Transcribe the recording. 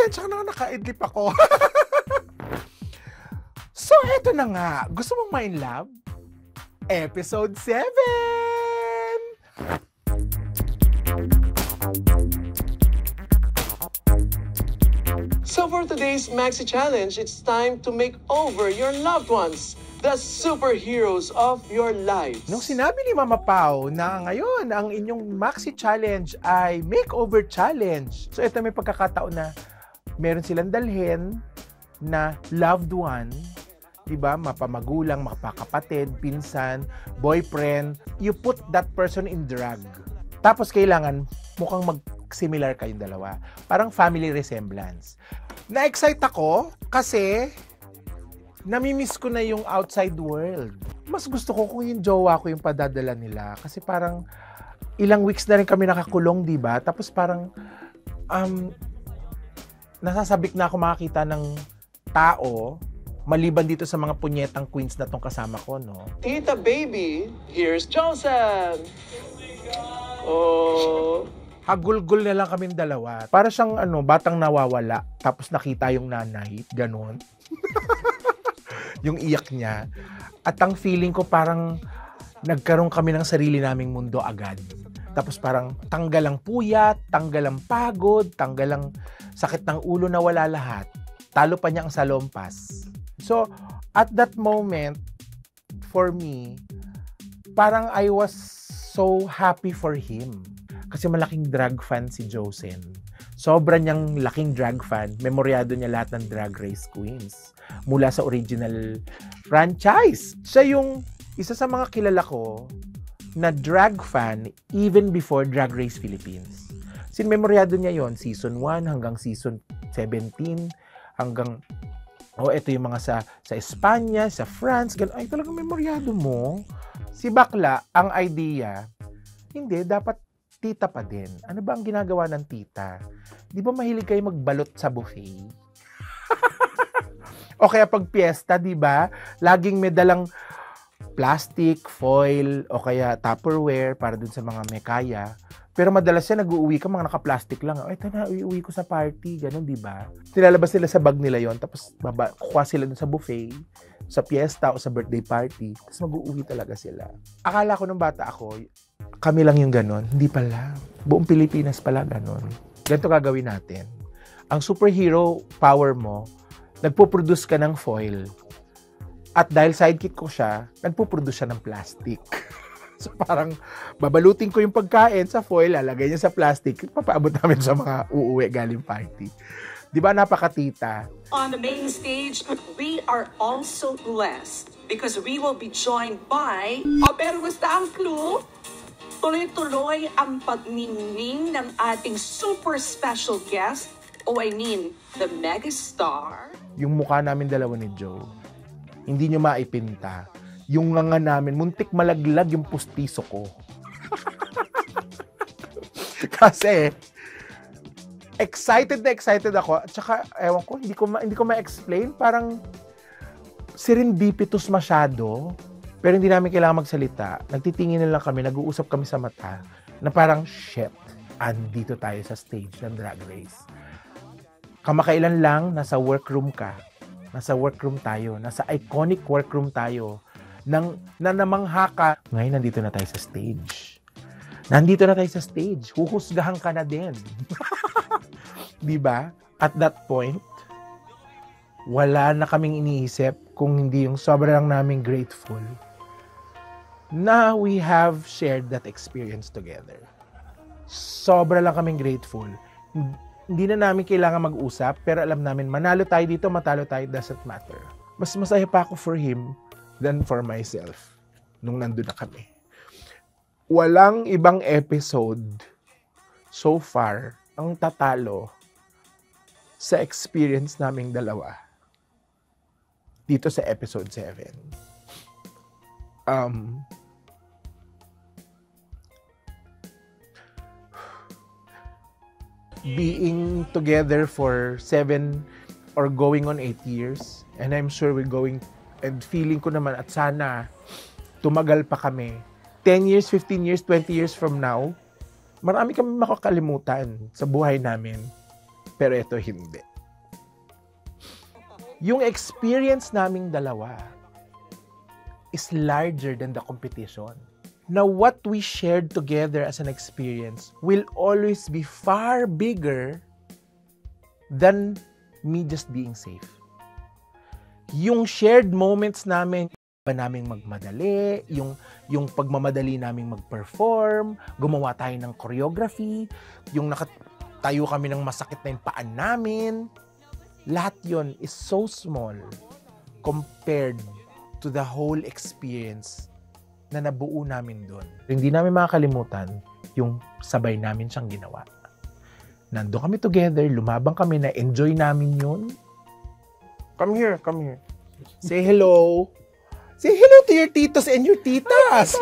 pasensya ka na naka-idlip ako. So, eto na nga. Gusto mong ma-in love? Episode 7! So for today's Maxi Challenge, it's time to make over your loved ones, the superheroes of your lives. Nung sinabi ni Mama Pao na ngayon ang inyong Maxi Challenge ay Makeover Challenge. So ito may pagkakataon na meron silang dalhin na loved one, diba? Mapamagulang, mapakapatid, pinsan, boyfriend. You put that person in drag. Tapos kailangan mukhang mag-similar kayong dalawa. Parang family resemblance. Na-excite ako kasi namimiss ko na yung outside world. Mas gusto ko kung yung jowa ko yung padadala nila. Kasi parang ilang weeks na rin kami nakakulong, diba? Tapos parang nasasabik na ako makakita ng tao maliban dito sa mga punyetang queens na tong kasama ko, no? Tita Baby, here's Joseph! Oh... Hagulgul na lang kaming dalawa. Para siyang batang nawawala, tapos nakita yung nanay, ganon. Yung iyak niya. At ang feeling ko parang nagkaroon kami ng sarili naming mundo agad. Tapos parang tanggal ang puyat, tanggal ang pagod, tanggal ang sakit ng ulo na wala lahat. Talo pa niya ang salompas. So, at that moment, for me, parang I was so happy for him. Kasi malaking drag fan si Josen. Sobra niyang laking drag fan. Memoryado niya lahat ng Drag Race Queens. Mula sa original franchise. Siya yung isa sa mga kilala ko na drag fan even before Drag Race Philippines. Memoryado niya yon season 1 hanggang season 17 hanggang ito yung mga sa Espanya, sa France, gano'n. Ay, talagang memoryado mo. Si Bakla, ang idea, hindi, dapat tita pa din. Ano ba ang ginagawa ng tita? Di ba mahilig kayo magbalot sa buffet? O kaya pag piyesta, di ba? Laging may dalang plastic, foil, o kaya Tupperware para dun sa mga mekaya. Pero madalas yan, nag-uuwi ka, mga naka-plastic lang. Ay, ito na, uuwi ko sa party. Ganun, di ba? Nilalabas nila sa bag nila yon, tapos kuha sila dun sa buffet, sa piyesta o sa birthday party. Tapos mag-uuwi talaga sila. Akala ko nung bata ako, kami lang yung ganon. Hindi pala. Buong Pilipinas pala ganon. Ganito gagawin natin. Ang superhero power mo, nagpo-produce ka ng foil. At dahil sidekick ko siya, nagpo-produce siya ng plastic. So parang babalutin ko yung pagkain sa foil, lalagay niya sa plastic, papaabot namin sa mga uuwi galing party. Di ba napakatita? On the main stage, we are also blessed because we will be joined by... pero basta ang clue, tuloy-tuloy ang pagningning ng ating super special guest, the megastar. Yung mukha namin dalawa ni Joe, hindi nyo maipinta. Yung nga namin, muntik malaglag yung pustiso ko. Kasi, excited ako. At saka, ewan ko, hindi ko ma-explain. Parang serendipitous masyado. Pero hindi namin kailangan magsalita. Nagtitingin na lang kami, nag-uusap kami sa mata, na parang, shit, andito tayo sa stage ng Drag Race. Kamakailan lang, nasa workroom ka. Nasa workroom tayo. Nasa iconic workroom tayo. Na namangha ka. Ngayon, nandito na tayo sa stage. Huhusgahan ka na din. Diba? At that point, wala na kaming iniisip kung hindi yung sobrang naming grateful na we have shared that experience together. Sobra lang kaming grateful. Hindi na namin kailangan mag-usap, pero alam namin, manalo tayo dito, matalo tayo, doesn't matter. Mas masaya pa ako for him than for myself nung nandun na kami. Walang ibang episode so far ang tatalo sa experience naming dalawa dito sa episode 7. Being together for 7 or going on 8 years, and I'm sure we're going, and feeling ko naman at sana tumagal pa kami. 10 years, 15 years, 20 years from now, marami kami makakalimutan sa buhay namin. Pero ito hindi. Yung experience naming dalawa is larger than the competition. Now, what we shared together as an experience will always be far bigger than me just being safe. Yung shared moments namin, ba naming magmadali, yung pagmamadali naming mag-perform, gumawa tayo ng choreography, yung nakatayo kami ng masakit na yung paan namin, lahat yon is so small compared to the whole experience na nabuo namin doon. Hindi namin makakalimutan yung sabay namin siyang ginawa. Nandun kami together, lumabang kami, na enjoy namin yun. Come here, come here. Say hello. Say hello to your titos and your titas.